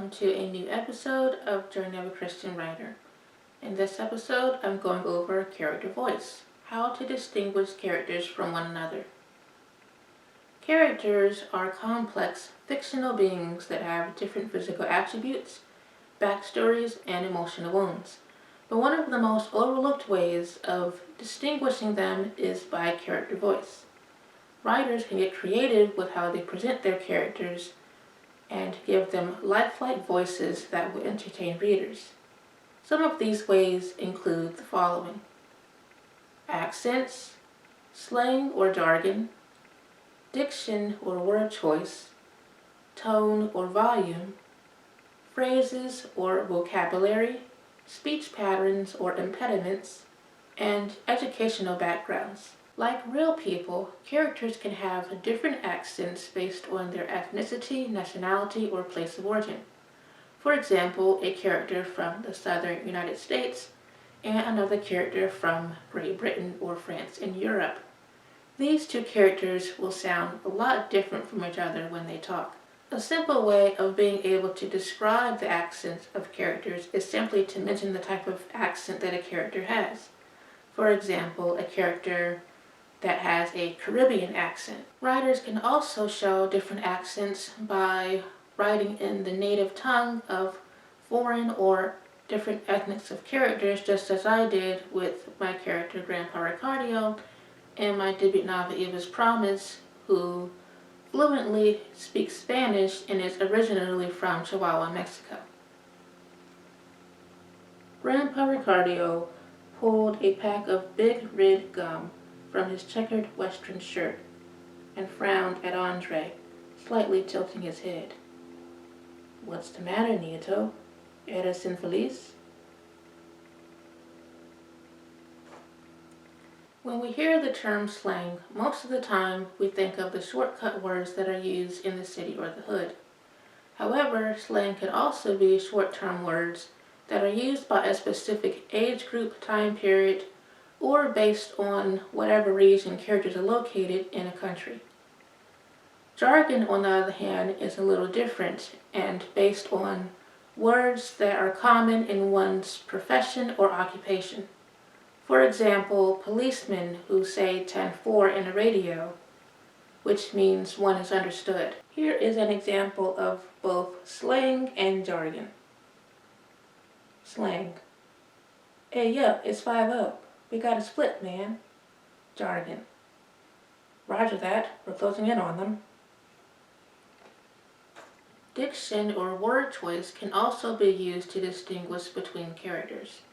welcome to a new episode of Journey of a Christian Writer. In this episode, I'm going over character voice, how to distinguish characters from one another. Characters are complex, fictional beings that have different physical attributes, backstories, and emotional wounds. But one of the most overlooked ways of distinguishing them is by character voice. Writers can get creative with how they present their characters and give them lifelike voices that will entertain readers. Some of these ways include the following: accents, slang or jargon, diction or word choice, tone or volume, phrases or vocabulary, speech patterns or impediments, and educational backgrounds. Like real people, characters can have different accents based on their ethnicity, nationality, or place of origin. For example, a character from the southern United States and another character from Great Britain or France in Europe. These two characters will sound a lot different from each other when they talk. A simple way of being able to describe the accents of characters is simply to mention the type of accent that a character has. For example, a character that has a Caribbean accent. Writers can also show different accents by writing in the native tongue of foreign or different ethnics of characters, just as I did with my character Grandpa Ricardio and my debut novel Eva's Promise, who fluently speaks Spanish and is originally from Chihuahua, Mexico. Grandpa Ricardio pulled a pack of big red gum from his checkered western shirt and frowned at Andre, slightly tilting his head. "What's the matter, Nieto? Eres infeliz?" When we hear the term slang, most of the time we think of the shortcut words that are used in the city or the hood. However, slang can also be short-term words that are used by a specific age group, time period, or based on whatever region characters are located in a country. Jargon, on the other hand, is a little different and based on words that are common in one's profession or occupation. For example, policemen who say 10-4 in a radio, which means one is understood. Here is an example of both slang and jargon. Slang: "Hey, yo, it's 5-0. We got a split, man." Jargon: "Roger that, we're closing in on them." Diction or word choice can also be used to distinguish between characters.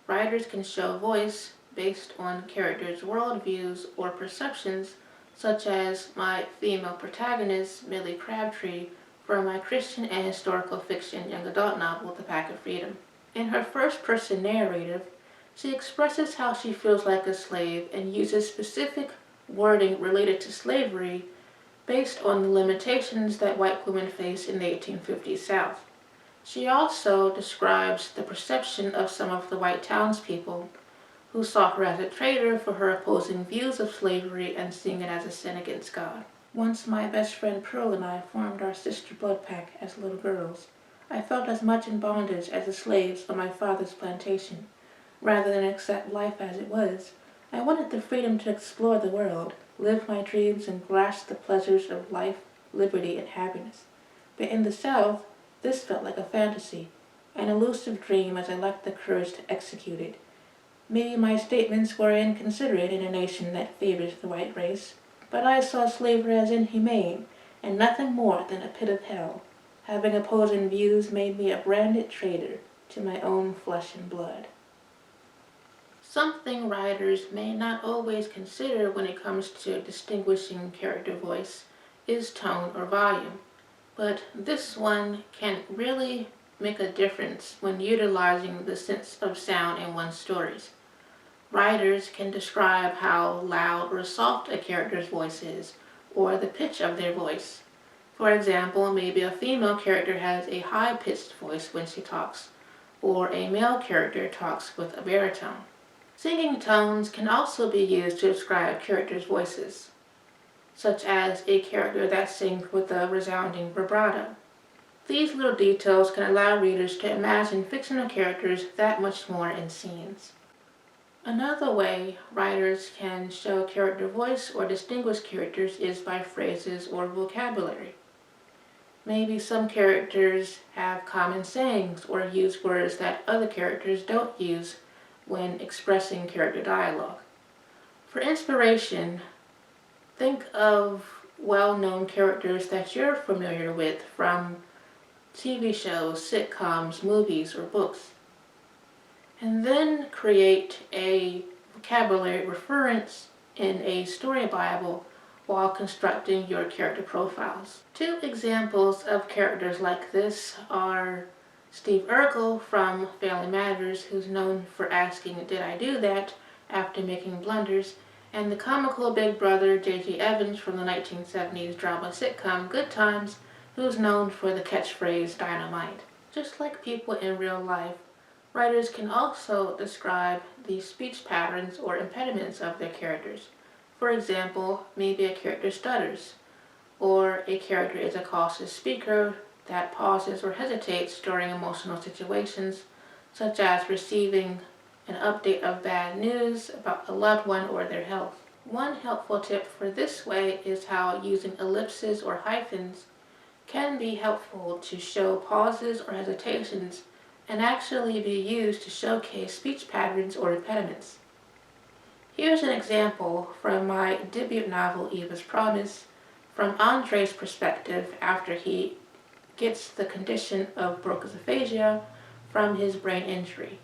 Writers can show voice based on characters' worldviews or perceptions, such as my female protagonist, Millie Crabtree, from my Christian and historical fiction young adult novel, The Pack of Freedom. In her first-person narrative, she expresses how she feels like a slave and uses specific wording related to slavery based on the limitations that white women face in the 1850s South. She also describes the perception of some of the white townspeople who saw her as a traitor for her opposing views of slavery and seeing it as a sin against God. "Once my best friend Pearl and I formed our sister blood pack as little girls, I felt as much in bondage as the slaves on my father's plantation. Rather than accept life as it was, I wanted the freedom to explore the world, live my dreams, and grasp the pleasures of life, liberty, and happiness. But in the South, this felt like a fantasy, an elusive dream as I lacked the courage to execute it. Maybe my statements were inconsiderate in a nation that favors the white race, but I saw slavery as inhumane and nothing more than a pit of hell. Having opposing views made me a branded traitor to my own flesh and blood." Something writers may not always consider when it comes to distinguishing character voice is tone or volume, but this one can really make a difference when utilizing the sense of sound in one's stories. Writers can describe how loud or soft a character's voice is, or the pitch of their voice. For example, maybe a female character has a high-pitched voice when she talks, or a male character talks with a baritone. Singing tones can also be used to describe characters' voices, such as a character that sings with a resounding vibrato. These little details can allow readers to imagine fictional characters that much more in scenes. Another way writers can show character voice or distinguish characters is by phrases or vocabulary. Maybe some characters have common sayings or use words that other characters don't use when expressing character dialogue. For inspiration, think of well-known characters that you're familiar with from TV shows, sitcoms, movies, or books. And then create a vocabulary reference in a story Bible while constructing your character profiles. Two examples of characters like this are Steve Urkel from Family Matters, who's known for asking, "Did I do that?" after making blunders, and the comical big brother J.J. Evans from the 1970s drama sitcom Good Times, who's known for the catchphrase "dynamite." Just like people in real life, writers can also describe the speech patterns or impediments of their characters. For example, maybe a character stutters, or a character is a cautious speaker that pauses or hesitates during emotional situations, such as receiving an update of bad news about a loved one or their health. One helpful tip for this way is how using ellipses or hyphens can be helpful to show pauses or hesitations and actually be used to showcase speech patterns or impediments. Here's an example from my debut novel, Eva's Promise, from Andre's perspective after he gets the condition of Broca's aphasia from his brain injury.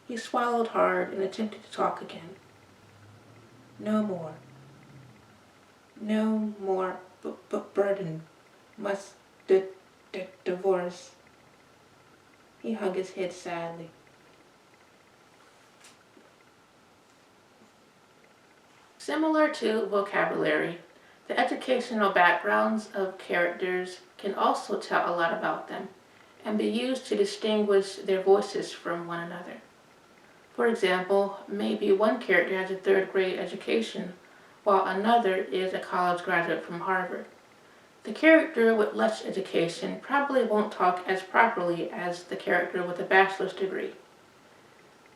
He swallowed hard and attempted to talk again. No more. No more burden. Must divorce. He hung his head sadly. Similar to vocabulary, the educational backgrounds of characters can also tell a lot about them and be used to distinguish their voices from one another. For example, maybe one character has a third grade education while another is a college graduate from Harvard. The character with less education probably won't talk as properly as the character with a bachelor's degree.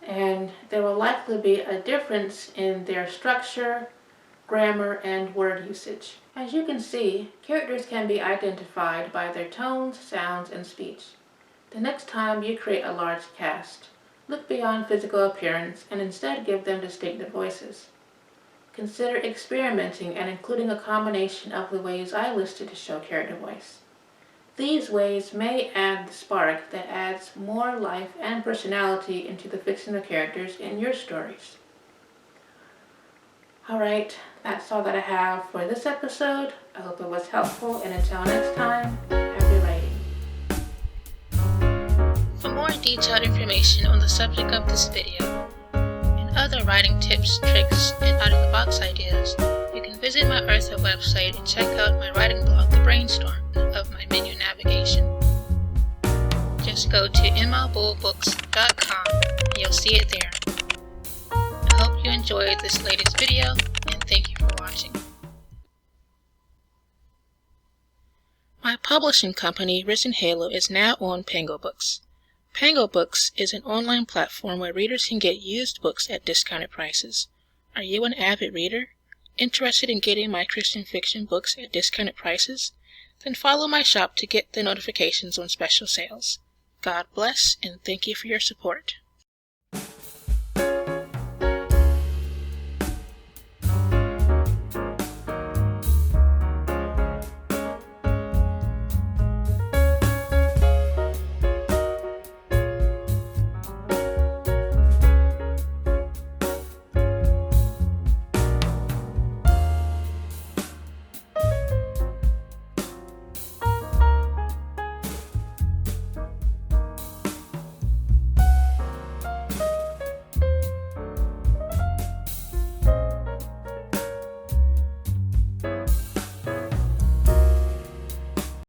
And there will likely be a difference in their structure, grammar, and word usage. As you can see, characters can be identified by their tones, sounds, and speech. The next time you create a large cast, look beyond physical appearance and instead give them distinctive voices. Consider experimenting and including a combination of the ways I listed to show character voice. These ways may add the spark that adds more life and personality into the fictional characters in your stories. Alright, that's all that I have for this episode. I hope it was helpful, and until next time, happy writing. For more detailed information on the subject of this video, and other writing tips, tricks, and out-of-the-box ideas, you can visit my Eartha website and check out my writing blog, The Brainstorm, of my menu navigation. Just go to mlbullbooks.com and you'll see it there. I hope you enjoyed this latest video, and thank you for watching. My publishing company, Risen Halo, is now on Pango Books. Pango Books is an online platform where readers can get used books at discounted prices. Are you an avid reader? Interested in getting my Christian fiction books at discounted prices? Then follow my shop to get the notifications on special sales. God bless, and thank you for your support.